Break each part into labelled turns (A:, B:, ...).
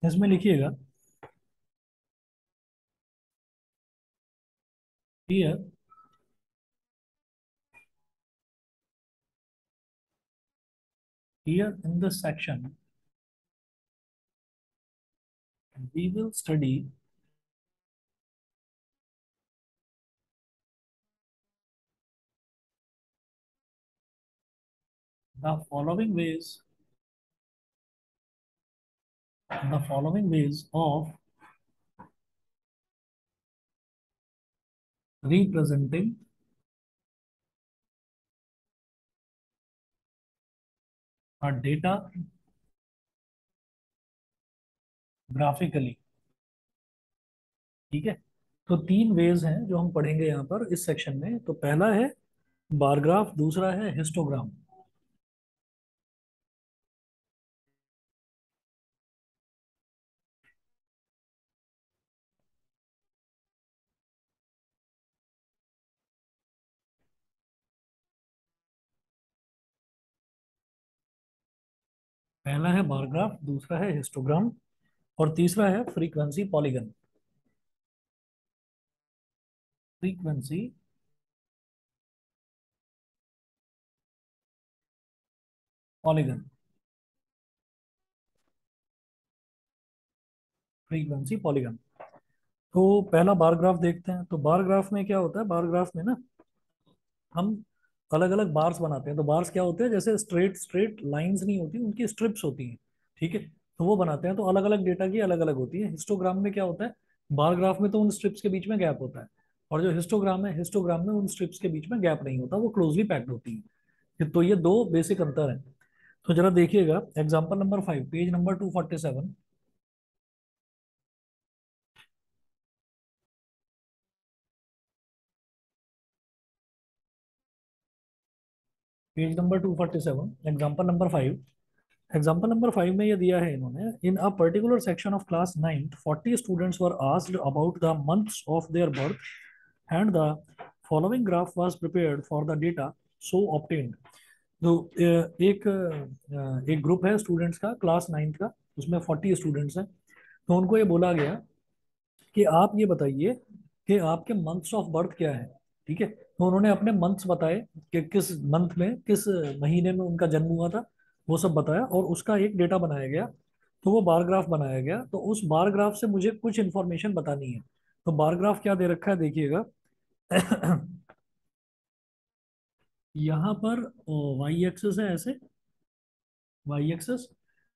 A: इसमें लिखिएगा here here in this section we will study the following ways of representing a data graphically। ठीक है। तो तीन वेज हैं जो हम पढ़ेंगे यहाँ पर इस सेक्शन में। तो पहला है बार ग्राफ, दूसरा है हिस्टोग्राम। पहला है बार ग्राफ, दूसरा है हिस्टोग्राम, और तीसरा है frequency polygon. Frequency polygon. Frequency polygon. तो पहला बार ग्राफ देखते हैं। तो बार ग्राफ में क्या होता है, बार ग्राफ में ना हम अलग अलग बार्स बनाते हैं। तो बार्स क्या होते हैं, जैसे स्ट्रेट स्ट्रेट लाइंस नहीं होती, उनकी स्ट्रिप्स होती हैं। ठीक है। तो वो बनाते हैं, तो अलग अलग डेटा की अलग अलग होती है। हिस्टोग्राम में क्या होता है, बार ग्राफ में तो उन स्ट्रिप्स के बीच में गैप होता है, और जो हिस्टोग्राम है, हिस्टोग्राम में उन स्ट्रिप्स के बीच में गैप नहीं होता, वो क्लोजली पैक्ड होती है। तो ये दो बेसिक अंतर है। तो जरा देखिएगा example number 5, page number 247। Page number 247, example number 5। Example number 5 में ये दिया है इन्होंने, in a particular section of class 9th 40 students were asked about the months of their birth and the following graph was prepared for the data so obtained. तो एक group है students का, class 9th का, उसमें 40 students हैं। तो उनको ये बोला गया कि आप ये बताइए कि आपके मंथ्स ऑफ बर्थ क्या है। ठीक है। तो उन्होंने अपने मंथ्स बताए कि किस मंथ में, किस महीने में उनका जन्म हुआ था, वो सब बताया, और उसका एक डेटा बनाया गया। तो वो बार ग्राफ बनाया गया। तो उस बार ग्राफ से मुझे कुछ इंफॉर्मेशन बतानी है। तो बार ग्राफ क्या दे रखा है देखिएगा। यहाँ पर वाई एक्सेस है ऐसे, वाई एक्सेस,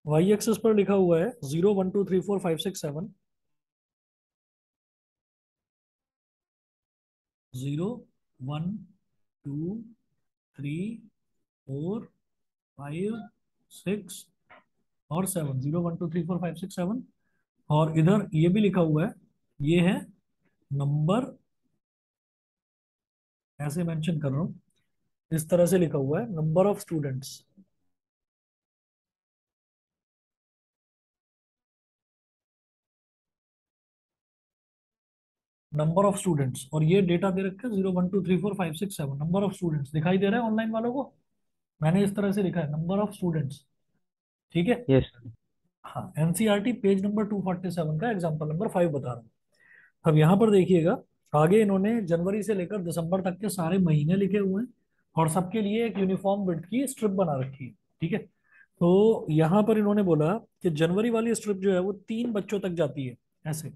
A: वाई एक्सेस पर लिखा हुआ है 0 1 2 3 4 5 6 7। 0 1 2 3 4 5 6 और 7, 0 1 2 3 4 5 6 7। और इधर ये भी लिखा हुआ है, ये है नंबर, ऐसे मेंशन कर रहा हूँ, इस तरह से लिखा हुआ है number of students. Number of students, और ये डेटा दे रखा है 0 1 2 3 4 5 6 7, नंबर ऑफ स्टूडेंट्स दिखाई दे रहा है ऑनलाइन वालों को। मैंने इस तरह से लिखा है नंबर ऑफ स्टूडेंट्स। ठीक है।
B: यस।
A: हाँ, एनसीईआरटी पेज नंबर 247 का एग्जाम्पल नंबर 5 बता रहा हूँ। अब यहाँ पर देखिएगा, आगे इन्होंने जनवरी से लेकर दिसंबर तक के सारे महीने लिखे हुए हैं, और सबके लिए एक यूनिफॉर्म विड्थ की स्ट्रिप बना रखी है। ठीक है। तो यहाँ पर इन्होंने बोला कि जनवरी वाली स्ट्रिप जो है वो 3 बच्चों तक जाती है, ऐसे।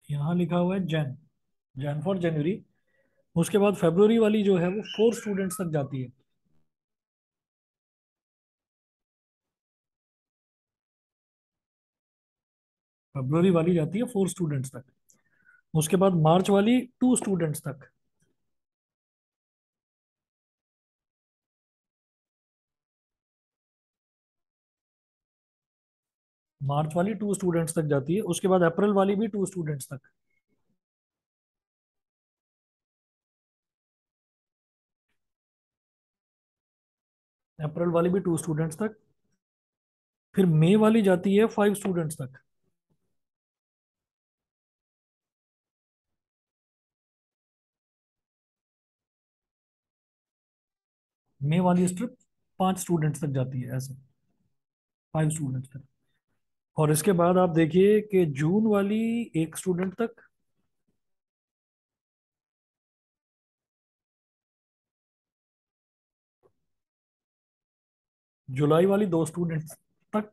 A: यहाँ लिखा हुआ है जैन, जैन फॉर जनवरी। उसके बाद फरवरी वाली जो है वो 4 स्टूडेंट्स तक जाती है। फरवरी वाली जाती है 4 स्टूडेंट्स तक। उसके बाद मार्च वाली 2 स्टूडेंट्स तक। मार्च वाली 2 स्टूडेंट्स तक जाती है। उसके बाद अप्रैल वाली भी 2 स्टूडेंट्स तक। अप्रैल वाली भी 2 स्टूडेंट्स तक। फिर मई वाली जाती है 5 स्टूडेंट्स तक। मई वाली स्ट्रिप 5 स्टूडेंट्स तक जाती है, ऐसे 5 स्टूडेंट्स तक। और इसके बाद आप देखिए कि जून वाली 1 स्टूडेंट तक, जुलाई वाली 2 स्टूडेंट्स तक,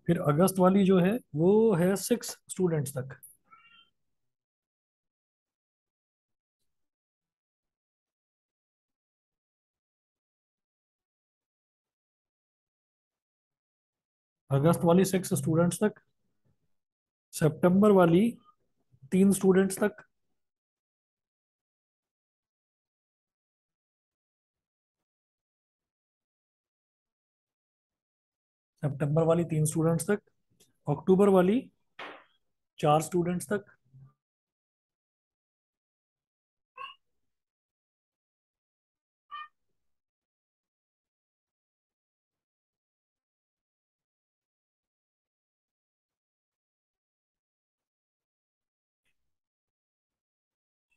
A: फिर अगस्त वाली जो है वो है 6 स्टूडेंट्स तक। अगस्त वाली 6 स्टूडेंट्स तक, सितंबर वाली 3 स्टूडेंट्स तक, सितंबर वाली 3 स्टूडेंट्स तक, अक्टूबर वाली 4 स्टूडेंट्स तक,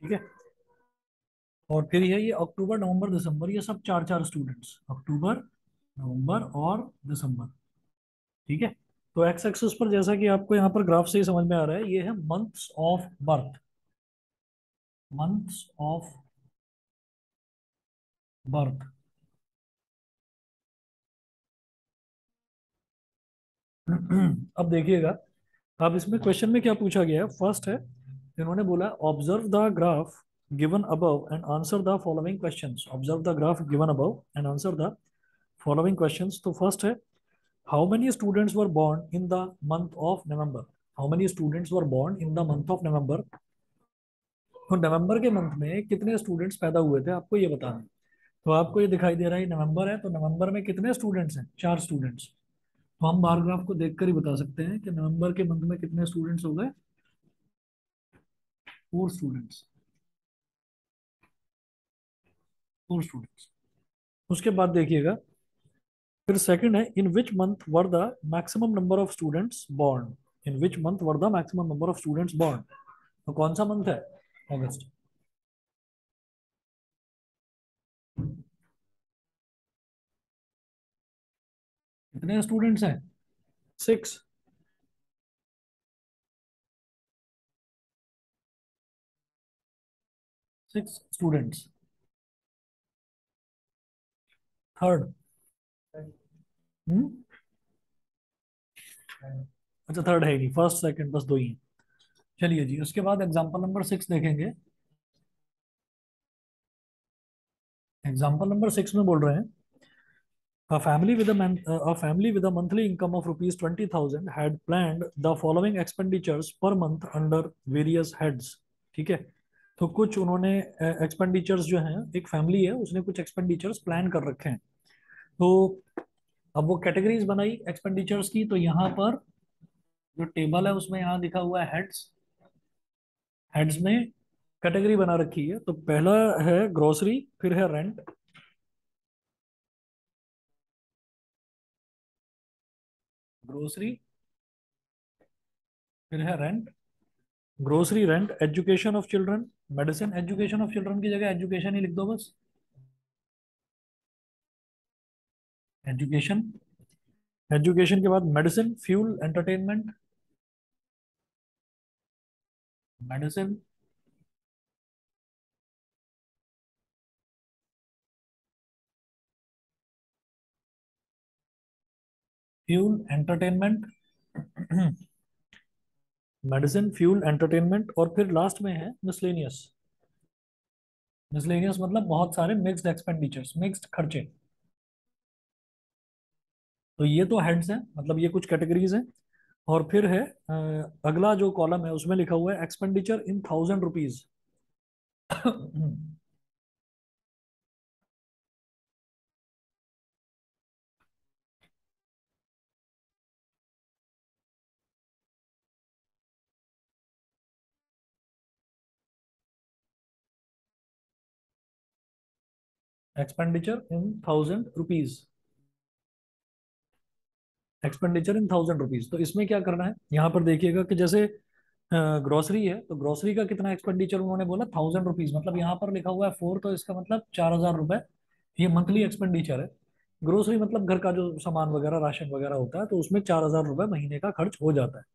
A: ठीक है। और फिर है ये अक्टूबर नवंबर दिसंबर, ये सब 4 4 स्टूडेंट्स, अक्टूबर नवंबर और दिसंबर, ठीक है। तो एक्स एक्सिस पर, जैसा कि आपको यहाँ पर ग्राफ से ही समझ में आ रहा है, ये है months of birth, months of birth. अब देखिएगा, अब इसमें क्वेश्चन में क्या पूछा गया है, फर्स्ट है, इन्होंने बोला observe the graph given above and answer the following questions, observe the graph given above and answer the following questions. तो फर्स्ट है, how many students were born in the month of November, how many students were born in the month of November. तो नवंबर के month में कितने students पैदा हुए थे, आपको ये बताना है। तो आपको ये दिखाई दे रहा है नवंबर है, तो नवंबर में कितने स्टूडेंट्स हैं, 4 स्टूडेंट्स। तो हम बार ग्राफ को देखकर ही बता सकते हैं कि नवंबर के मंथ में कितने स्टूडेंट्स हो गए, 4 स्टूडेंट्स, 4 स्टूडेंट्स। उसके बाद देखिएगा, फिर सेकंड है, in which month were the maximum number of students born, in which month were the maximum number of students born. तो कौन सा मंथ है, अगस्त। कितने स्टूडेंट्स हैं, 6, 6 स्टूडेंट्स। थर्ड, हम्म, अच्छा थर्ड है ही नहीं, फर्स्ट सेकंड बस 2 ही हैं। चलिए जी, उसके बाद एग्जांपल नंबर 6 देखेंगे। एग्जांपल नंबर 6 में बोल रहे हैं, a family with a monthly income of rupees 20,000 had planned the following expenditures per month under various heads, ठीक है। तो कुछ उन्होंने एक्सपेंडिचर्स जो हैं, एक फैमिली है उसने कुछ एक्सपेंडिचर्स प्लान कर रखे हैं। तो अब वो कैटेगरीज बनाई एक्सपेंडिचर्स की, तो यहाँ पर जो टेबल है उसमें यहाँ लिखा हुआ है हेड्स, हेड्स में कैटेगरी बना रखी है। तो पहला है ग्रोसरी, फिर है रेंट, ग्रोसरी, फिर है rent, grocery rent, education of children, medicine, education of children की जगह एजुकेशन ही लिख दो बस, एजुकेशन। एजुकेशन के बाद medicine, fuel, entertainment, medicine, fuel, entertainment, medicine, fuel, entertainment, और फिर लास्ट में है मिसलेनियस। मिसलेनियस मतलब बहुत सारे मिक्स्ड एक्सपेंडिचर्स, मिक्स्ड खर्चे। तो ये तो हेड्स हैं, मतलब ये कुछ कैटेगरीज हैं। और फिर है अगला जो कॉलम है उसमें लिखा हुआ है expenditure in 1000 rupees. Expenditure in 1000 rupees, expenditure in 1000 rupees. तो इसमें क्या करना है, यहाँ पर देखिएगा कि जैसे ग्रोसरी है तो ग्रोसरी का कितना एक्सपेंडिचर उन्होंने बोला 1000 रुपीज, मतलब यहाँ पर लिखा हुआ है 4, तो इसका मतलब 4000 रुपए ये मंथली एक्सपेंडिचर है। ग्रोसरी मतलब घर का जो सामान वगैरह राशन वगैरह होता है, तो उसमें 4000 रुपए महीने का खर्च हो जाता है।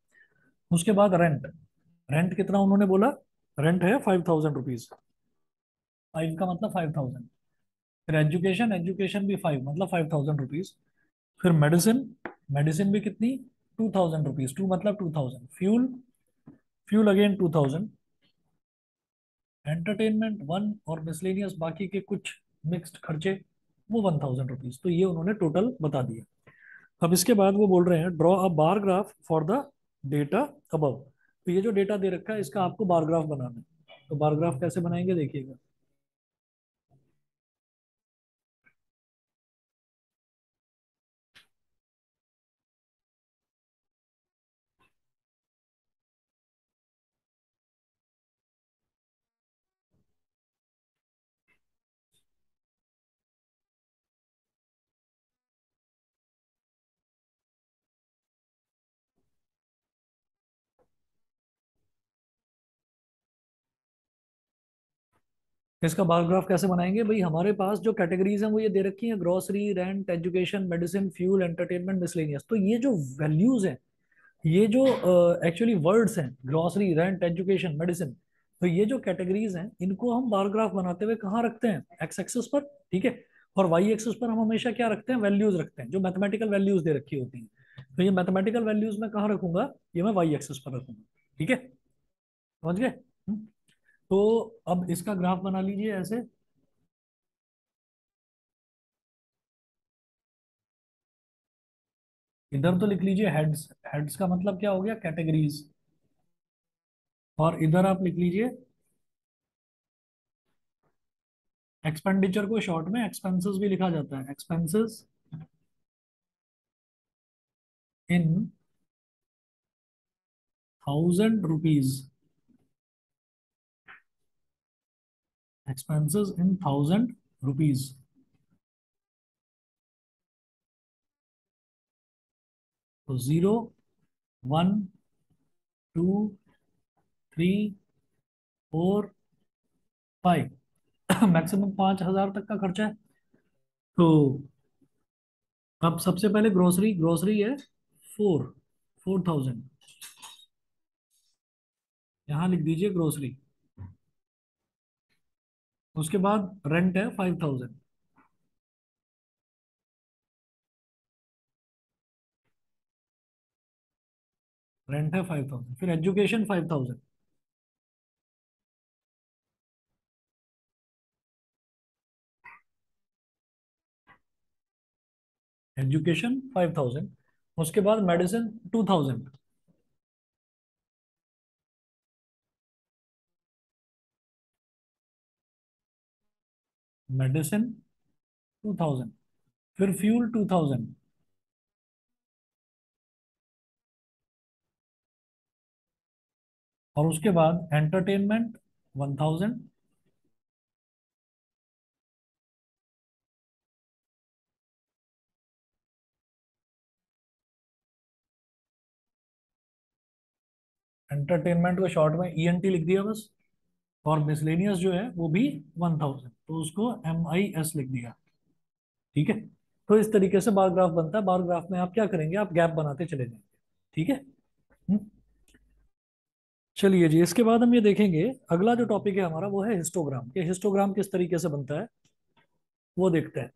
A: उसके बाद रेंट, रेंट कितना उन्होंने बोला, रेंट है 5000 रुपीज, 5 का मतलब 5000। फिर एजुकेशन, एजुकेशन भी 5 मतलब 5000 रुपीज। फिर मेडिसिन, मेडिसिन भी कितनी, 2000 रुपीज, 2 मतलब 2000। Fuel, fuel again 2000। एंटरटेनमेंट 1, और मिसलेनियस बाकी के कुछ मिक्स्ड खर्चे वो 1000 रुपीज। तो ये उन्होंने टोटल बता दिया। अब इसके बाद वो बोल रहे हैं draw a bar graph for the data above. तो ये जो डेटा दे रखा है इसका आपको बार ग्राफ बनाना है। तो बार ग्राफ कैसे बनाएंगे देखिएगा। इसका बार ग्राफ कैसे बनाएंगे भाई, हमारे पास जो कैटेगरीज हैं वो ये दे रखी हैं, grocery, rent, education, medicine, fuel, entertainment, miscellaneous. तो ये जो वैल्यूज हैं, ये जो एक्चुअली वर्ड्स हैं, ग्रोसरी, रेंट, एजुकेशन, मेडिसिन, तो ये जो कैटेगरीज हैं इनको हम बार ग्राफ बनाते हुए कहाँ रखते हैं, एक्स एक्सिस पर, ठीक है। और वाई एक्सिस पर हम हमेशा क्या रखते हैं, वैल्यूज रखते हैं, जो मैथमेटिकल वैल्यूज दे रखी होती हैं। तो ये मैथमेटिकल वैल्यूज मैं कहाँ रखूंगा, ये मैं वाई एक्सिस पर रखूंगा, ठीक है। समझ गए? तो अब इसका ग्राफ बना लीजिए ऐसे। इधर तो लिख लीजिए हेड्स, हेड्स का मतलब क्या हो गया, कैटेगरीज। और इधर आप लिख लीजिए एक्सपेंडिचर को शॉर्ट में एक्सपेंसेस भी लिखा जाता है, एक्सपेंसेस इन 1000 रुपीज, एक्सपेंसेस इन 1000 रुपीज। तो 0, 1, 2, 3, 4, 5, मैक्सिमम 5000 तक का खर्चा है। तो अब सबसे पहले ग्रोसरी, ग्रोसरी है 4000, यहाँ लिख दीजिए ग्रोसरी। उसके बाद रेंट है 5000, रेंट है 5000। फिर एजुकेशन 5000, एजुकेशन 5000। उसके बाद मेडिसिन 2000, मेडिसिन 2000। फिर फ्यूल 2000। और उसके बाद एंटरटेनमेंट 1000। एंटरटेनमेंट को शॉर्ट में ईएनटी लिख दिया बस। और मिसलेनियस जो है वो भी 1000, तो उसको MIS लिख दिया, ठीक है। तो इस तरीके से बार ग्राफ बनता है। बार ग्राफ में आप क्या करेंगे, आप गैप बनाते चले जाएंगे, ठीक है। हम्म, चलिए जी, इसके बाद हम ये देखेंगे, अगला जो टॉपिक है हमारा वो है हिस्टोग्राम। ये हिस्टोग्राम किस तरीके से बनता है वो देखते हैं।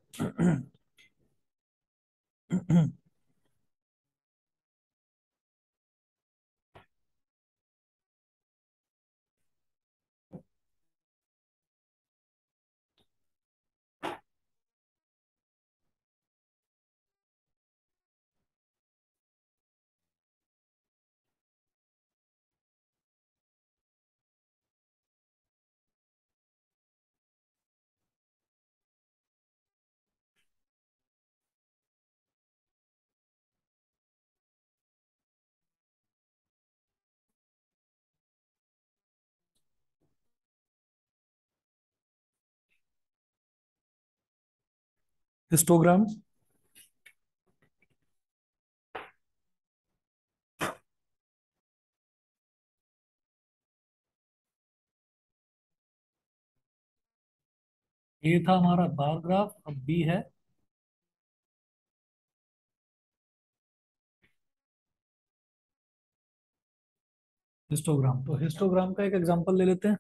A: हिस्टोग्राम, ए था हमारा बार ग्राफ, अब बी है हिस्टोग्राम। तो हिस्टोग्राम का एक एग्जांपल ले लेते हैं।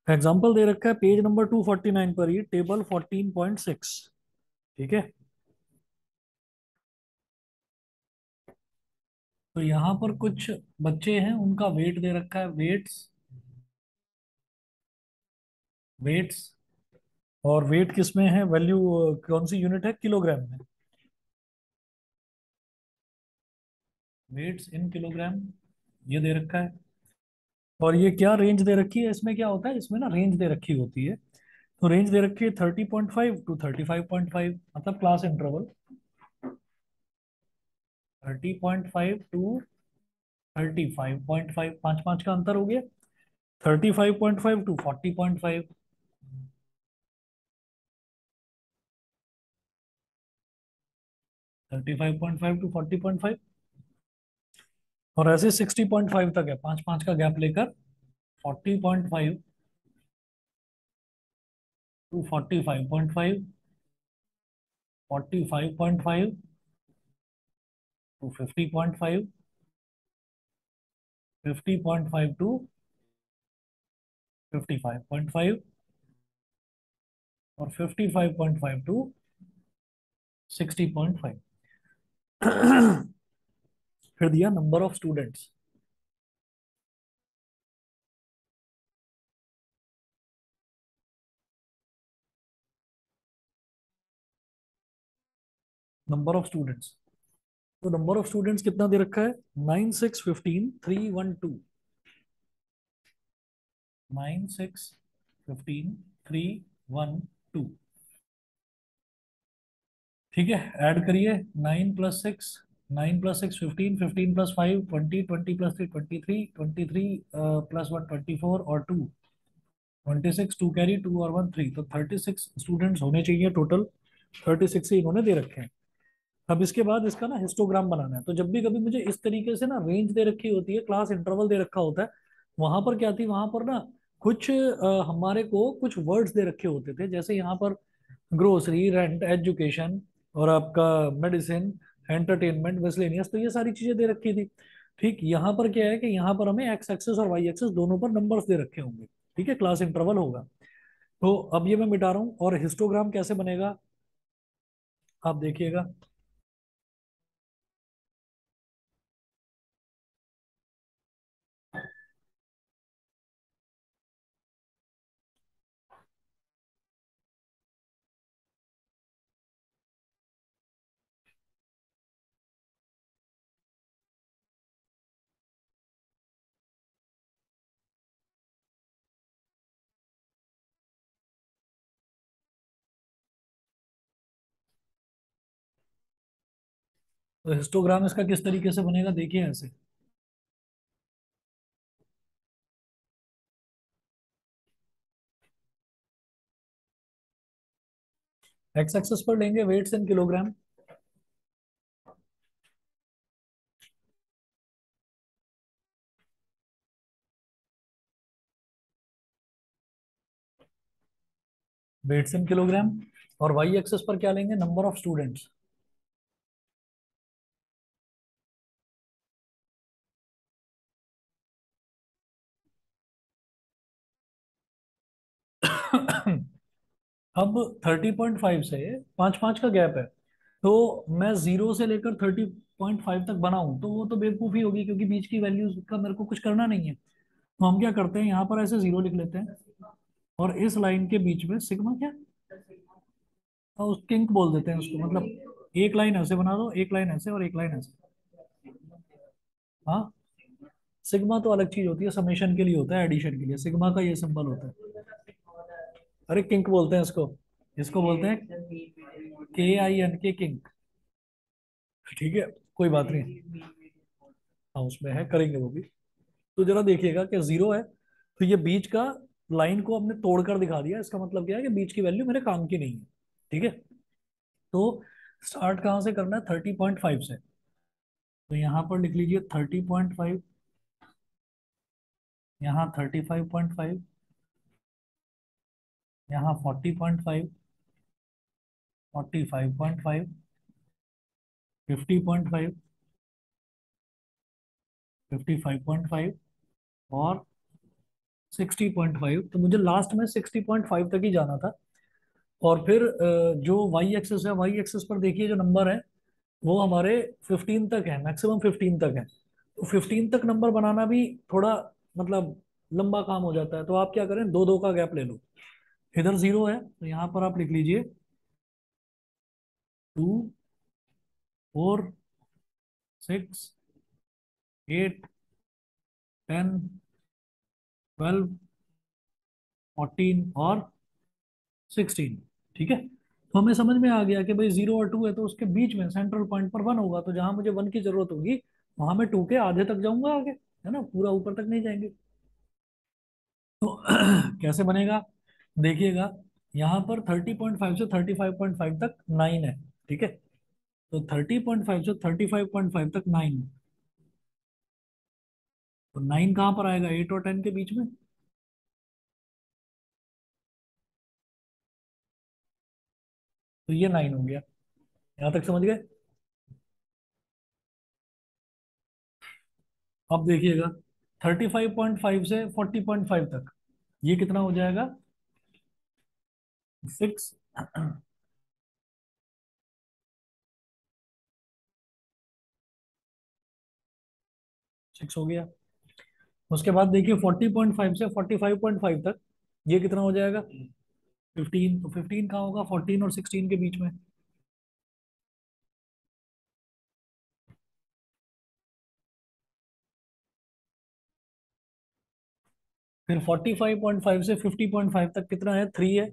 A: एग्जांपल दे रखा है पेज नंबर 249 पर, ही टेबल 14.6। ठीक है, तो यहाँ पर कुछ बच्चे हैं, उनका वेट दे रखा है, वेट्स। और वेट किस में है, वैल्यू कौन सी यूनिट है, किलोग्राम में। वेट्स इन किलोग्राम ये दे रखा है। और ये क्या रेंज दे रखी है, इसमें क्या होता है, इसमें ना रेंज दे रखी होती है। तो रेंज दे रखी है 30.5 to 35.5, मतलब क्लास इंटरवल 30.5 to 35.5, पाँच पाँच का अंतर हो गया। 35.5 to 40.5, 35.5 to 40.5, और ऐसे 60.5 तक है, पाँच पाँच का गैप लेकर 40.5 to 45.5, 45.5 to 50.5, 50.5 to 55.5, और 55.5 to 60.5। फिर दिया number of students. Number of students, तो नंबर ऑफ स्टूडेंट्स कितना दे रखा है, 9 6 15 3 1 2, 9 6 15 3 1 2। ठीक है, ऐड करिए। 9 + 6, 9 + 6 15, 15 + 5 20, 20 + 3 23, 23 +1 24, और 2 26, 2 कैरी, 2 और 1 3, तो 36 स्टूडेंट्स होने चाहिए टोटल। 36 ही इन्होंने दे रखे हैं। अब इसके बाद इसका ना हिस्टोग्राम बनाना है। तो जब भी कभी मुझे इस तरीके से ना रेंज दे रखी होती है, क्लास इंटरवल दे रखा होता है, वहां पर क्या थी, वहां पर ना कुछ हमारे को कुछ वर्ड्स दे रखे होते थे, जैसे यहाँ पर ग्रोसरी, रेंट, एजुकेशन, और आपका मेडिसिन, एंटरटेनमेंट, मिसलेनियस, तो ये सारी चीजें दे रखी थी। ठीक, यहाँ पर क्या है कि यहाँ पर हमें एक्स एक्सेस और वाई एक्सेस दोनों पर नंबर्स दे रखे होंगे। ठीक है, क्लास इंटरवल होगा। तो अब ये मैं मिटा रहा हूँ, और हिस्टोग्राम कैसे बनेगा आप देखिएगा। तो हिस्टोग्राम इसका किस तरीके से बनेगा, देखिए ऐसे। एक्स एक्सेस पर लेंगे weights in kilogram, weights in kilogram, और वाई एक्सेस पर क्या लेंगे, नंबर ऑफ स्टूडेंट्स। अब 30.5 से पाँच पाँच का गैप है, तो मैं 0 से लेकर 30.5 तक बनाऊं तो वो तो बेवकूफ़ी होगी, क्योंकि बीच की वैल्यूज का मेरे को कुछ करना नहीं है। तो हम क्या करते हैं, यहाँ पर ऐसे 0 लिख लेते हैं, और इस लाइन के बीच में सिग्मा क्या, और उस किंक बोल देते हैं उसको, मतलब एक लाइन ऐसे बना दो, एक लाइन ऐसे और एक लाइन ऐसे। हाँ, सिग्मा तो अलग चीज होती है, समेशन के लिए होता है, एडिशन के लिए सिग्मा का ये सिंबल होता है। अरे किंक बोलते हैं इसको, इसको बोलते हैं KINK, किंक। ठीक है, कोई बात नहीं। हाँ, उसमें है, करेंगे वो भी। तो जरा देखिएगा कि 0 है, तो ये बीच का लाइन को हमने तोड़कर दिखा दिया, इसका मतलब क्या है कि बीच की वैल्यू मेरे काम की नहीं है। ठीक है, तो स्टार्ट कहाँ से करना है, 30.5 से। तो यहाँ पर लिख लीजिए 30.5, यहाँ 35.5, यहाँ 40.5, 45.5, 50.5, 55.5 और 60.5। तो मुझे लास्ट में 60.5 तक ही जाना था। और फिर जो वाई एक्सेस है, वाई एक्सेस पर देखिए जो नंबर है वो हमारे 15 तक है, मैक्सिमम 15 तक है। तो 15 तक नंबर बनाना भी थोड़ा मतलब लंबा काम हो जाता है। तो आप क्या करें, दो दो का गैप ले लो। इधर 0 है तो यहाँ पर आप लिख लीजिए 2, 4, 6, 8, 10, 12, 14 और 16। ठीक है, तो हमें समझ में आ गया कि भाई 0 और 2 है तो उसके बीच में सेंट्रल पॉइंट पर 1 होगा। तो जहां मुझे 1 की जरूरत होगी वहां मैं 2 के आधे तक जाऊंगा आगे, है ना, पूरा ऊपर तक नहीं जाएंगे। तो कैसे बनेगा, देखिएगा यहाँ पर 30.5 से 35.5 तक 9 है। ठीक है, तो 30.5 से 35.5 तक 9, तो 9 कहाँ पर आएगा, 8 और 10 के बीच में। तो ये 9 हो गया, यहाँ तक समझ गए। अब देखिएगा 35.5 से 40.5 तक, ये कितना हो जाएगा, 6। 6 हो गया। उसके बाद देखिए 40.5 से 45.5 तक, ये कितना हो जाएगा, 15। तो 15 कहाँ होगा, 14 और 16 के बीच में। फिर 45.5 से 50.5 तक कितना है, 3 है।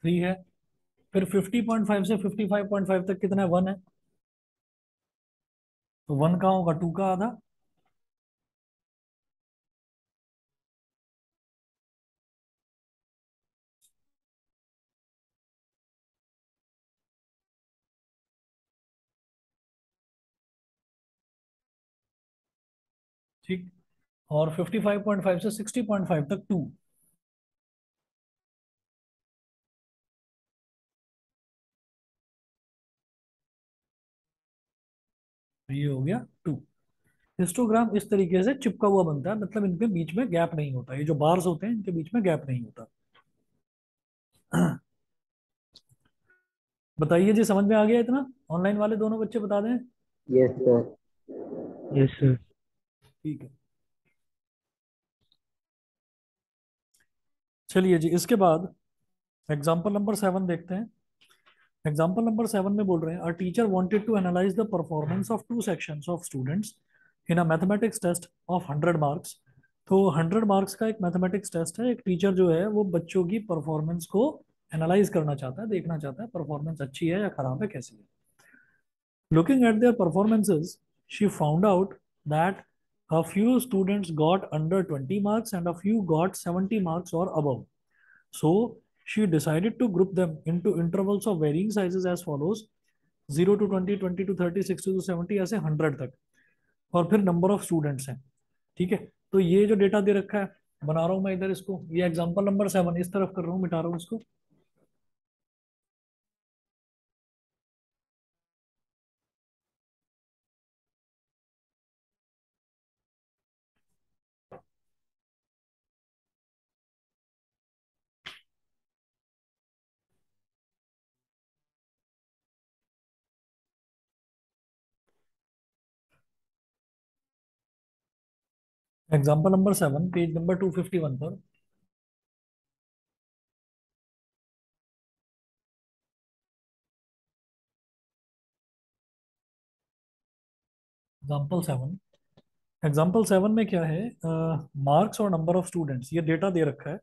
A: 3 है। फिर 50.5 से 55.5 तक कितना है, 1 है। तो 1 कहाँ होगा, 2 का आधा। ठीक, और 55.5 से 60.5 तक 2, तो ये हो गया 2। हिस्टोग्राम इस तरीके से चिपका हुआ बनता है, मतलब इनके बीच में गैप नहीं होता, ये जो बार्स होते हैं इनके बीच में गैप नहीं होता। बताइए जी, समझ में आ गया इतना, ऑनलाइन वाले दोनों बच्चे बता दें।
B: Yes sir.
C: Yes sir.
A: ठीक है, चलिए जी, इसके बाद एग्जाम्पल नंबर 7 देखते हैं। एग्जाम्पल नंबर 7 में बोल रहे हैं, a teacher wanted to analyse the performance of two sections of students in a mathematics test of 100 marks. तो 100 मार्क्स का एक मैथमेटिक्स टेस्ट है, एक टीचर जो है वो बच्चों की परफॉर्मेंस को एनालाइज करना चाहता है, देखना चाहता है परफॉर्मेंस अच्छी है या खराब है, कैसी है। Looking at their performances, she found out that a few students got under 20 marks and a few got 70 marks or above. So she decided to group them into intervals of varying sizes as follows: 0 to 20, 20 to 30, 60 to 70, ऐसे 100 तक। और फिर number of students हैं। ठीक है, तो ये जो डेटा दे रखा है, बना रहा हूं मैं इधर इसको, ये एग्जांपल नंबर 7 इस तरफ कर रहा हूँ, मिटा रहा हूँ इसको। एग्जांपल नंबर 7 पेज नंबर 251 पर। एग्जाम्पल 7, एग्जाम्पल 7 में क्या है, मार्क्स और नंबर ऑफ स्टूडेंट्स, ये डेटा दे रखा है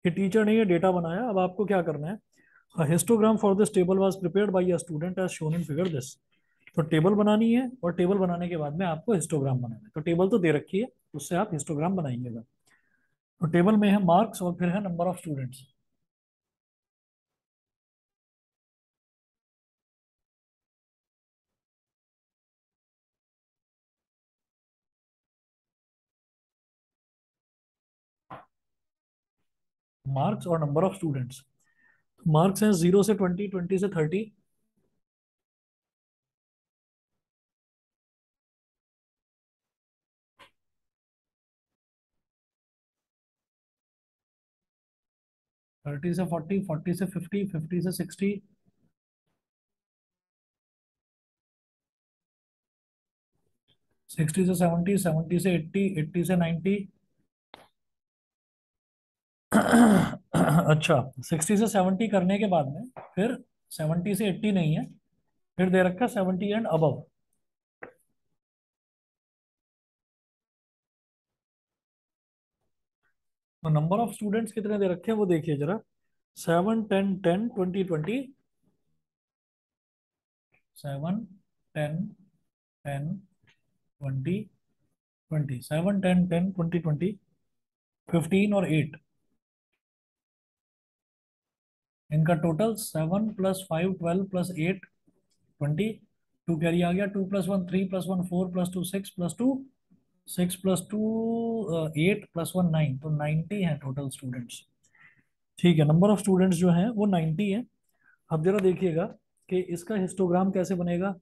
A: कि टीचर ने ये डेटा बनाया। अब आपको क्या करना है, histogram for this table was prepared by a student as shown in figure this. तो टेबल बनानी है और टेबल बनाने के बाद में आपको हिस्टोग्राम बनाना है। तो टेबल तो दे रखी है, उससे आप हिस्टोग्राम बनाएंगे। तो टेबल में है मार्क्स और फिर है नंबर ऑफ स्टूडेंट्स। मार्क्स और नंबर ऑफ स्टूडेंट्स। मार्क्स हैं 0 से 20, 20 से 30। 30 से 40, 40 से 50, 50 से 60, 60 से 70, 70 से 80, 80 से 90। अच्छा, 60 से 70 करने के बाद में फिर 70 से 80 नहीं है, फिर दे रखा 70 एंड अबव। तो नंबर ऑफ स्टूडेंट्स कितने दे रखे हैं वो देखिए जरा। 7, 10, 10, 20, 20। 7, 10, 10, 20, 20। 7, 10, 10, 20, 20। 15 और 8, इनका टोटल 7 + 5, 12 + 8, 20। टू कैरी आ गया, 2 + 1 3 + 1 4 + 2 6 + 2, 6 + 2 8 + 1 9, तो 90 है टोटल स्टूडेंट्स। ठीक है, नंबर ऑफ स्टूडेंट्स जो हैं वो 90 है। अब जरा देखिएगा कि इसका हिस्टोग्राम कैसे बनेगा।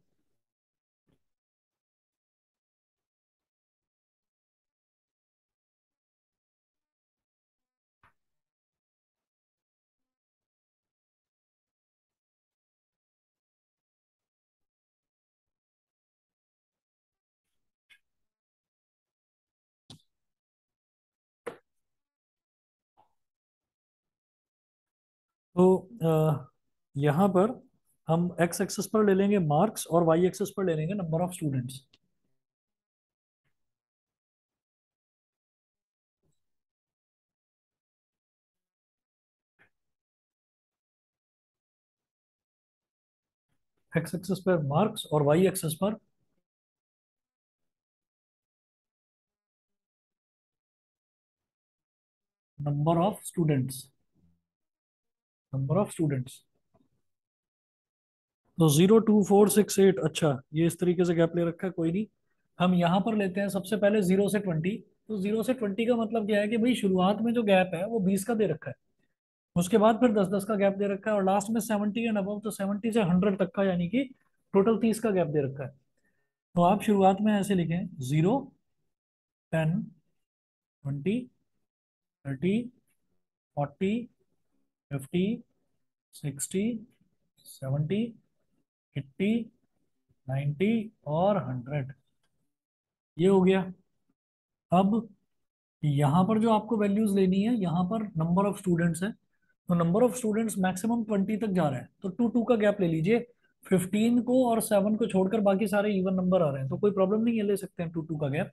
A: तो यहाँ पर हम एक्स एक्सेस पर ले लेंगे मार्क्स और वाई एक्सेस पर ले लेंगे number of students. X axis पर मार्क्स और वाई एक्सेस पर number of students. Number of students तो 0 2 4 6 8। अच्छा, ये इस तरीके से गैप ले रखा है, कोई नहीं। हम यहाँ पर लेते हैं सबसे पहले 0 से 20। तो 0 से 20 का मतलब क्या है कि भाई शुरुआत में जो गैप है वो 20 का दे रखा है, उसके बाद फिर 10 10 का गैप दे रखा है, और लास्ट में 70 एंड अबव, तो 70 से 100 तक का, यानी कि टोटल 30 का गैप दे रखा है। तो आप शुरुआत में ऐसे लिखें 0 10 20 30 40 50 60 70 80 90 और 100। ये हो गया। अब यहाँ पर जो आपको वैल्यूज लेनी है, यहाँ पर नंबर ऑफ स्टूडेंट्स है, तो नंबर ऑफ स्टूडेंट्स मैक्सिमम 20 तक जा रहे हैं, तो 2 2 का गैप ले लीजिए। 15 को और 7 को छोड़कर बाकी सारे इवन नंबर आ रहे हैं, तो कोई प्रॉब्लम नहीं है, ले सकते हैं 2 2 का गैप।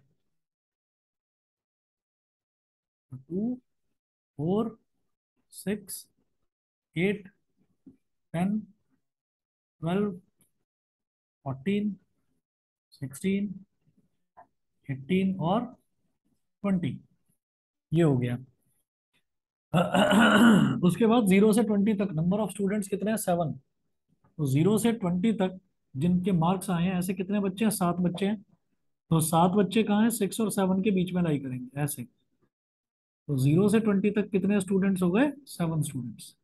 A: 2 4 6 8 10 12 14 16 18 और 20। ये हो गया। उसके बाद 0 से 20 तक नंबर ऑफ स्टूडेंट्स कितने हैं? 7। तो 0 से 20 तक जिनके मार्क्स आए हैं, ऐसे कितने बच्चे हैं? 7 बच्चे हैं। तो 7 बच्चे कहाँ हैं? 6 और 7 के बीच में लाई करेंगे ऐसे। तो 0 से 20 तक कितने स्टूडेंट्स हो गए? 7 स्टूडेंट्स।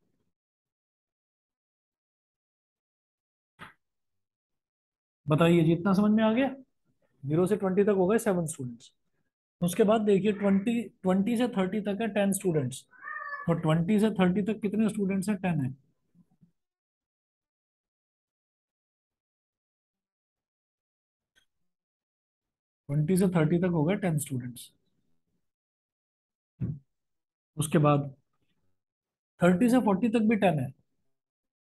A: बताइए जी, इतना समझ में आ गया? 0 से 20 तक हो गए 7 स्टूडेंट्स। उसके बाद देखिए 20 से 30 तक है 10 स्टूडेंट्स। तो 20 से 30 तक कितने स्टूडेंट्स हैं? 10 है। 20 से 30 तक हो गए 10 स्टूडेंट्स। उसके बाद 30 से 40 तक भी 10 है,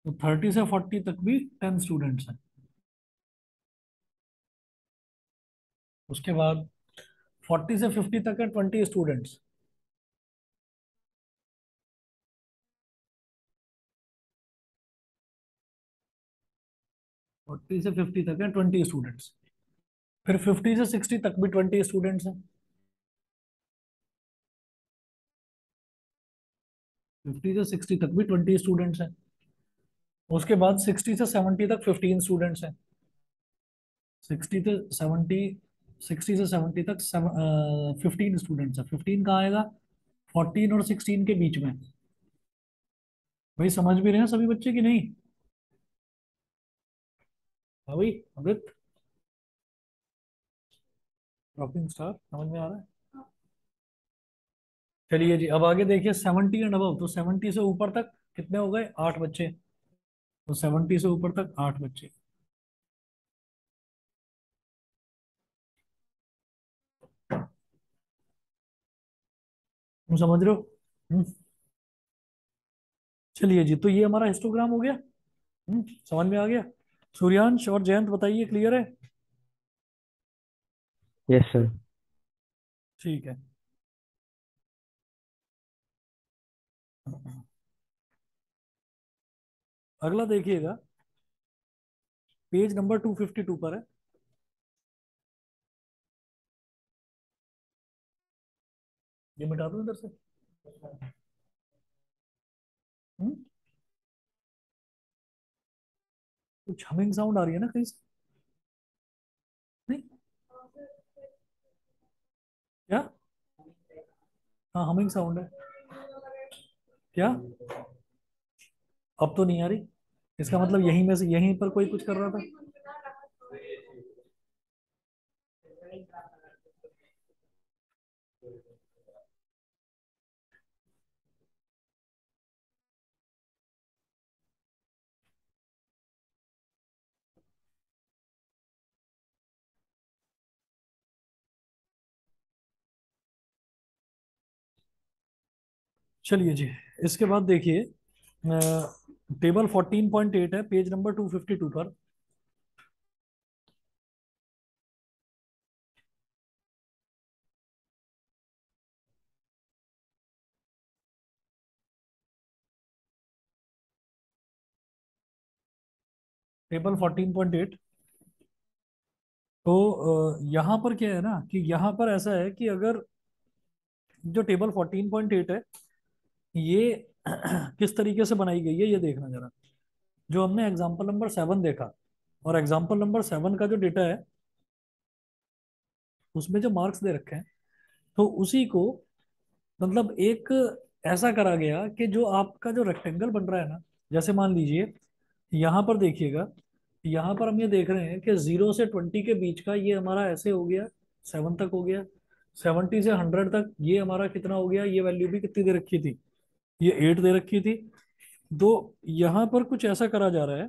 A: तो 30 से 40 तक भी 10 स्टूडेंट्स हैं। उसके बाद 40 से 50 तक है 20 स्टूडेंट्स। 40 से 50 तक है 20 स्टूडेंट्स। फिर 50 से 60 तक भी 20 स्टूडेंट्स हैं। 50 से 60 तक भी 20 स्टूडेंट्स हैं। उसके बाद 60 से 70 तक 15 स्टूडेंट्स हैं। 60 से 70 तक 15 स्टूडेंट्स हैं। 15 कहाँ आएगा? 14 और 16 के बीच में। भाई समझ भी रहे हैं सभी बच्चे कि नहीं? हाँ भाई अमृत, रॉकिंग स्टार, समझ में आ रहा है? चलिए जी, अब आगे देखिए 70 एंड अबव, तो 70 से ऊपर तक कितने हो गए? 8 बच्चे। तो 70 से ऊपर तक 8 बच्चे। तुम समझ रहे हो? हम्म, चलिए जी, तो ये हमारा हिस्टोग्राम हो गया। समझ में आ गया? सूर्यांश और जयंत बताइए, क्लियर है?
C: Yes sir.
A: ठीक है। अगला देखिएगा, पेज नंबर 252 पर है। ये मिटा दो इधर से। हम्म, कुछ हमिंग साउंड आ रही है ना कहीं से? नहीं? क्या? हाँ, हमिंग साउंड है। क्या? अब तो नहीं आ रही। इसका मतलब यहीं में से, यहीं पर कोई कुछ कर रहा था। चलिए जी, इसके बाद देखिए, टेबल 14.8 है, पेज नंबर 252 पर। टेबल 14.8। तो यहाँ पर क्या है ना, कि यहाँ पर ऐसा है कि अगर जो टेबल 14.8 है, ये किस तरीके से बनाई गई है ये देखना जरा। जो हमने एग्जाम्पल नंबर 7 देखा, और एग्जाम्पल नंबर 7 का जो डेटा है, उसमें जो मार्क्स दे रखे हैं, तो उसी को मतलब एक ऐसा करा गया कि जो आपका जो रेक्टेंगल बन रहा है ना, जैसे मान लीजिए यहाँ पर देखिएगा, यहाँ पर हम ये देख रहे हैं कि 0 से 20 के बीच का ये हमारा ऐसे हो गया, 7 तक हो गया। 70 से 100 तक ये हमारा कितना हो गया? ये वैल्यू भी कितनी दे रखी थी? ये 8 दे रखी थी। तो यहाँ पर कुछ ऐसा करा जा रहा है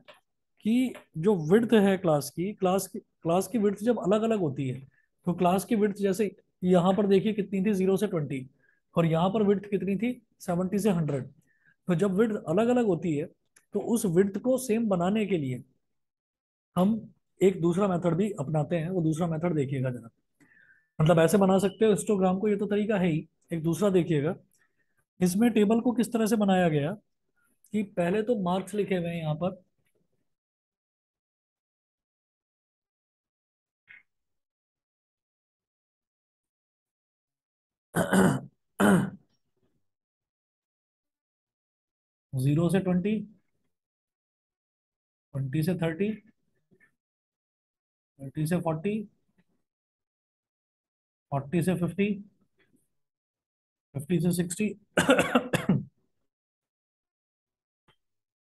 A: कि जो विड्थ है क्लास की विड्थ जब अलग अलग होती है, तो क्लास की विड्थ जैसे यहाँ पर देखिए कितनी थी? 0 से 20। और यहाँ पर विड्थ कितनी थी? 70 से 100। तो जब विड्थ अलग अलग होती है, तो उस विड्थ को सेम बनाने के लिए हम एक दूसरा मेथड भी अपनाते हैं। वो दूसरा मेथड देखिएगा जरा। मतलब ऐसे बना सकते हो हिस्टोग्राम को, ये तो तरीका है ही। एक दूसरा देखिएगा, इसमें टेबल को किस तरह से बनाया गया कि पहले तो मार्क्स लिखे हुए हैं यहाँ पर। 0 से 20, 20 से 30, 30 से 40, 40 से 50, 50 से 60,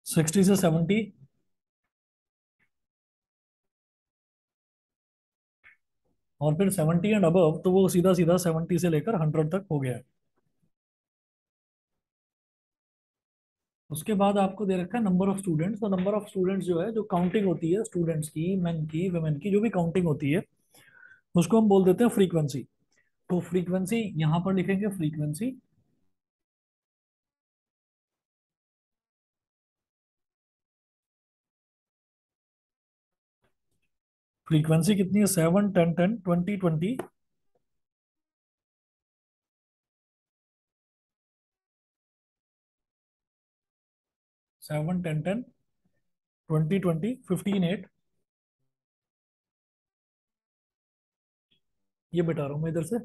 A: 60 से 70, और फिर 70 एंड अबव, तो वो सीधा सीधा 70 से लेकर 100 तक हो गया है। उसके बाद आपको दे रखा है नंबर ऑफ स्टूडेंट्स। तो नंबर ऑफ स्टूडेंट्स जो है, जो काउंटिंग होती है स्टूडेंट्स की, मेन की, वुमेन की, जो भी काउंटिंग होती है, उसको हम बोल देते हैं फ्रीक्वेंसी। तो फ्रीक्वेंसी यहां पर लिखेंगे, फ्रीक्वेंसी। फ्रीक्वेंसी कितनी है? 7, 10, 10, 20, 20। 7, 10, 10, 20, 20, 15, 8। ये बता रहा हूँ मैं इधर से।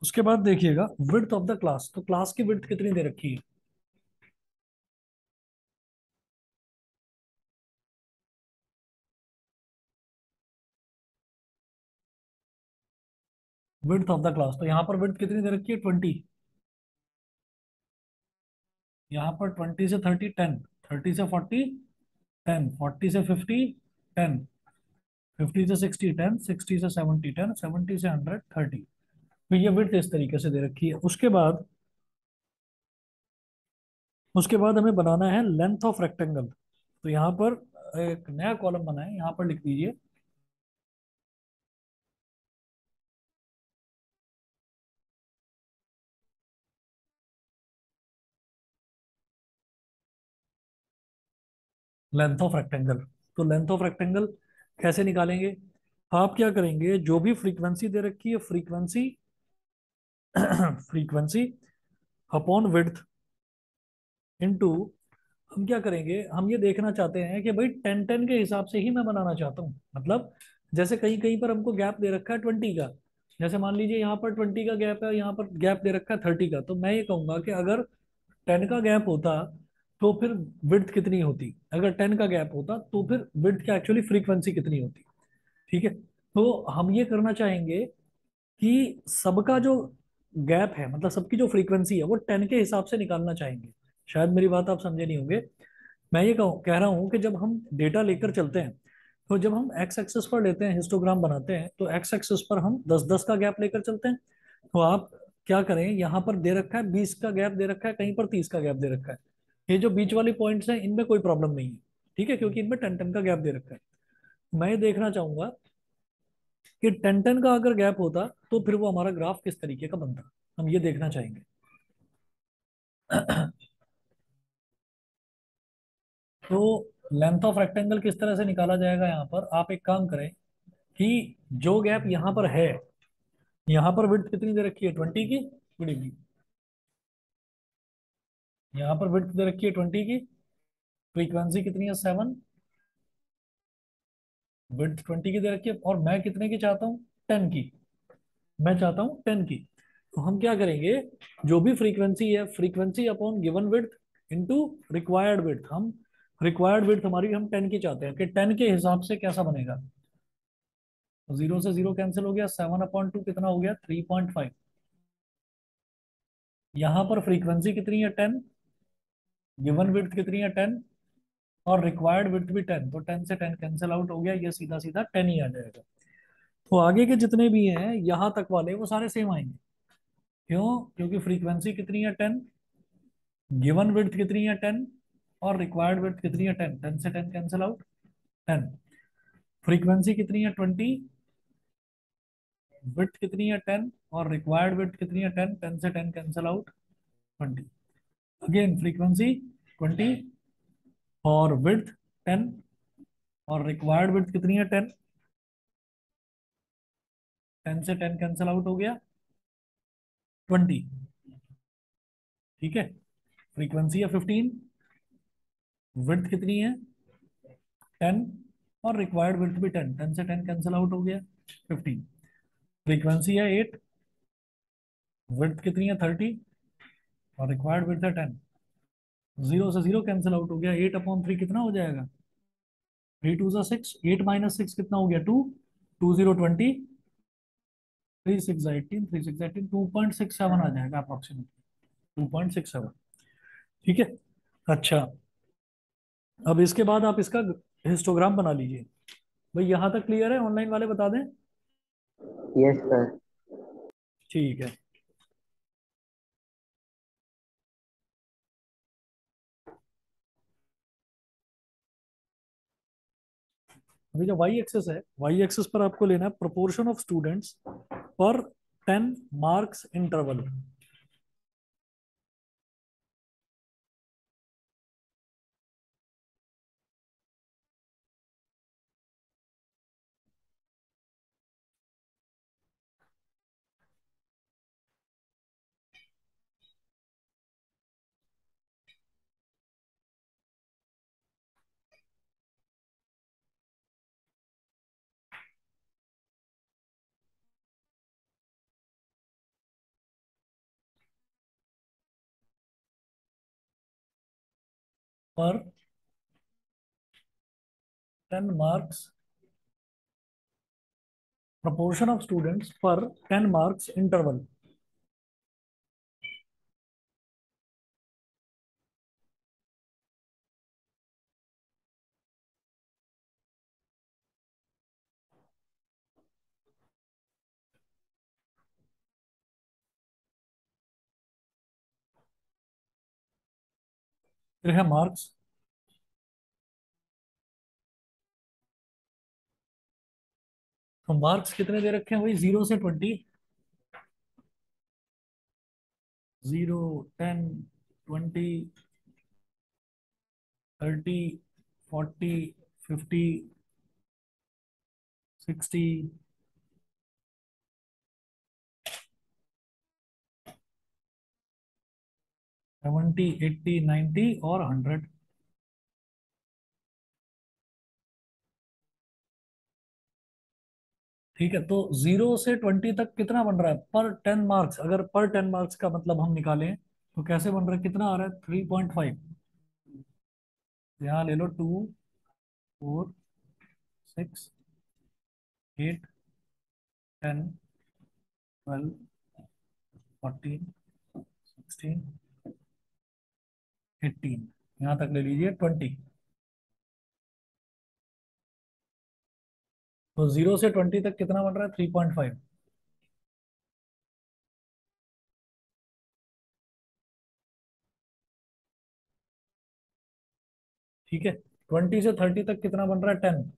A: उसके बाद देखिएगा विड्थ ऑफ द क्लास, तो क्लास की विड्थ कितनी दे रखी है? विड्थ ऑफ द क्लास, तो यहाँ पर विड्थ कितनी दे रखी है? 20। यहाँ पर 20 से 30 10, 30 से 40 10, 40 से 50 10, 50 से 60 10, 60 से 70 10, 70 से 100 30। तो ये विड्थ इस तरीके से दे रखी है। उसके बाद हमें बनाना है लेंथ ऑफ रेक्टेंगल। तो यहाँ पर एक नया कॉलम बना है, यहाँ पर लिख दीजिए लेंथ ऑफ रेक्टेंगल। तो लेंथ ऑफ रेक्टेंगल कैसे निकालेंगे? आप क्या करेंगे, जो भी फ्रीक्वेंसी दे रखी है, frequency frequency upon width into, हम क्या करेंगे, हम ये देखना चाहते हैं कि भाई 10 10 के हिसाब से ही मैं बनाना चाहता हूँ। मतलब जैसे कहीं कहीं पर हमको गैप दे रखा है 20 का, जैसे मान लीजिए यहाँ पर 20 का गैप है, यहाँ पर गैप दे रखा है 30 का, तो मैं ये कहूंगा कि अगर 10 का गैप होता तो फिर विड्थ कितनी होती, अगर 10 का गैप होता तो फिर विड्थ की एक्चुअली फ्रीक्वेंसी कितनी होती। ठीक है, तो हम ये करना चाहेंगे कि सबका जो गैप है, मतलब सबकी जो फ्रीक्वेंसी है वो 10 के हिसाब से निकालना चाहेंगे। शायद मेरी बात आप समझे नहीं होंगे। मैं ये कह रहा हूँ कि जब हम डेटा लेकर चलते हैं, तो जब हम एक्स एक्सेस पर लेते हैं, हिस्टोग्राम बनाते हैं, तो एक्स एक्सेस पर हम 10 10 का गैप लेकर चलते हैं। तो आप क्या करें, यहाँ पर दे रखा है 20 का गैप दे रखा है, कहीं पर 30 का गैप दे रखा है। ये जो बीच वाली पॉइंट्स हैं इनमें कोई प्रॉब्लम नहीं है, ठीक है, क्योंकि इनमें 10 10 का गैप दे रखा है। मैं ये देखना चाहूंगा कि 10 10 का अगर गैप होता तो फिर वो हमारा ग्राफ किस तरीके का बनता, हम ये देखना चाहेंगे। तो लेंथ ऑफ रेक्टेंगल किस तरह से निकाला जाएगा, यहाँ पर आप एक काम करें कि जो गैप यहाँ पर है, यहाँ पर विड्थ कितनी दे रखी है? 20 की। Good evening. यहाँ पर विड्थ दे रखी है 20 की, फ्रीक्वेंसी कितनी है? 7। विड्थ 20 की दे रखी है, और मैं कितने की चाहता हूँ? 10 की। मैं चाहता हूँ 10 की। तो हम क्या करेंगे, जो भी फ्रीक्वेंसी है, frequency upon given width into required width, हम रिक्वायर्ड विड्थ हमारी हम 10 की चाहते हैं, कि 10 के हिसाब से कैसा बनेगा। तो 0 से 0 कैंसिल हो गया, 7/2 कितना हो गया? 3.5। यहाँ पर फ्रीक्वेंसी कितनी है? 10। गिवन विड्थ कितनी है? 10। और रिक्वायर्ड विड्थ भी 10, तो 10 से 10 कैंसिल आउट हो गया, ये सीधा सीधा 10 ही आ जाएगा। तो आगे के जितने भी हैं यहाँ तक वाले वो सारे सेम आएंगे। क्यों? क्योंकि फ्रीक्वेंसी कितनी है? 10। गिवन विड्थ कितनी है? 10। और रिक्वायर्ड विड्थ कितनी है? 10। 10 से 10 कैंसिल आउट, 10। फ्रीक्वेंसी कितनी है? 20। विड्थ कितनी है? 10। और रिक्वायर्ड विड्थ कितनी है? 10। 10 से 10 कैंसिल आउट, 20। अगेन फ्रीक्वेंसी 20 और विड्थ 10 और रिक्वायर्ड विड्थ कितनी है? 10। 10 से 10 कैंसिल आउट हो गया, 20। ठीक है, फ्रीक्वेंसी है 15, विड्थ कितनी है? 10 और रिक्वायर्ड विड्थ भी 10। 10 से 10 कैंसिल आउट हो गया, 15। फ्रीक्वेंसी है 8, विड्थ कितनी है? 30 और रिक्वायर्ड विड्थ है 10। 0 से 0 कैंसिल आउट हो गया, 8/3 कितना हो जाएगा? 3 2 6, 8 - 6 कितना हो गया? 2। 2 0 20, 3 6 18, 3 6 18, 2.67 आ जाएगा अप्रोक्सीमेटली, 2.67। ठीक है। अच्छा, अब इसके बाद आप इसका हिस्टोग्राम बना लीजिए। भाई यहाँ तक क्लियर है? ऑनलाइन वाले बता दें।
C: Yes sir.
A: ठीक है। अभी जो वाई एक्सेस है, वाई एक्सेस पर आपको लेना है प्रोपोर्शन ऑफ स्टूडेंट्स पर 10 मार्क्स इंटरवल। पर 10 marks, proportion of students per 10 marks interval. फिर है मार्क्स। तो मार्क्स कितने दे रखे हैं वही 0 से 20। 0, 10, 20, 30, 40, 50, 60, 70, 80, 90 और 100। ठीक है, तो 0 से 20 तक कितना बन रहा है पर 10 मार्क्स? अगर पर 10 मार्क्स का मतलब हम निकालें तो कैसे बन रहा है, कितना आ रहा है? 3.5। यहाँ ले लो 2, 4, 6, 8, 10, 12, 14, 16, 18, यहाँ तक ले लीजिए 20। तो 0 से 20 तक कितना बन रहा है? 3.5। ठीक है, 20 से 30 तक कितना बन रहा है? 10।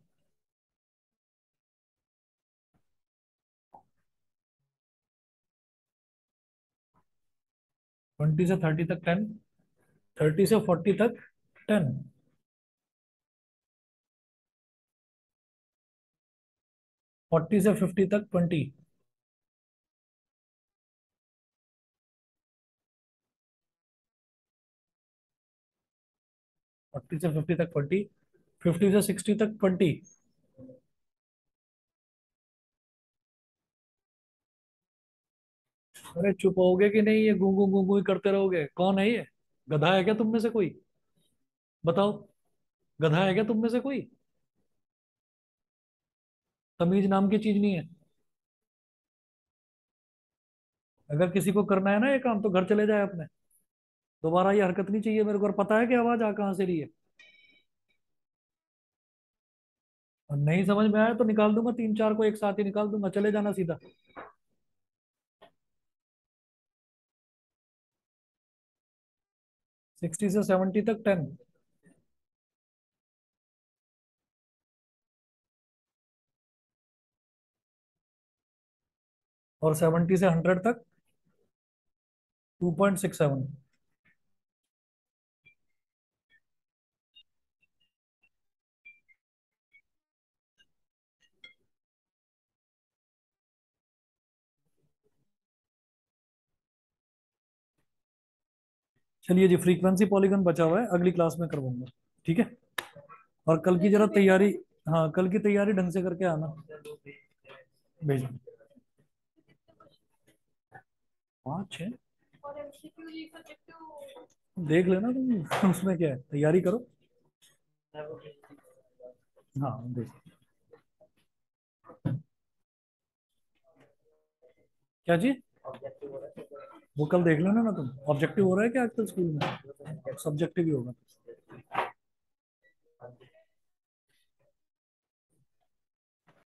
A: 20 से 30 तक 10। 30 से 40 तक 10। 40 से 50 तक 20। 40 से 50 तक 20। 50 से 60 तक 20। अरे चुप होगे कि नहीं? ये गूंगू गूंगू ही करते रहोगे? कौन है ये? गधा है क्या तुम में से कोई? बताओ, गधा है क्या तुम में से कोई? तमीज नाम की चीज नहीं है। अगर किसी को करना है ना ये काम तो घर चले जाए अपने। दोबारा ये हरकत नहीं चाहिए मेरे को। और पता है कि आवाज आ कहाँ से रही है। और नहीं समझ में आया तो निकाल दूंगा, 3 4 को एक साथ ही निकाल दूंगा। चले जाना सीधा। 60 से 70 तक 10। और 70 से 100 तक 2.67। चलिए जी, फ्रीक्वेंसी पॉलीगन बचा हुआ है, अगली क्लास में करवाऊंगा। ठीक है। और कल की जरा तैयारी, हाँ कल की तैयारी ढंग से करके आना। भेजना। 5 6 देख लेना तुम उसमें क्या है, तैयारी करो। हाँ देख। क्या जी? वो कल देख लेना ना तुम। ऑब्जेक्टिव हो रहा है क्या आजकल स्कूल में? सब्जेक्टिव ही होगा।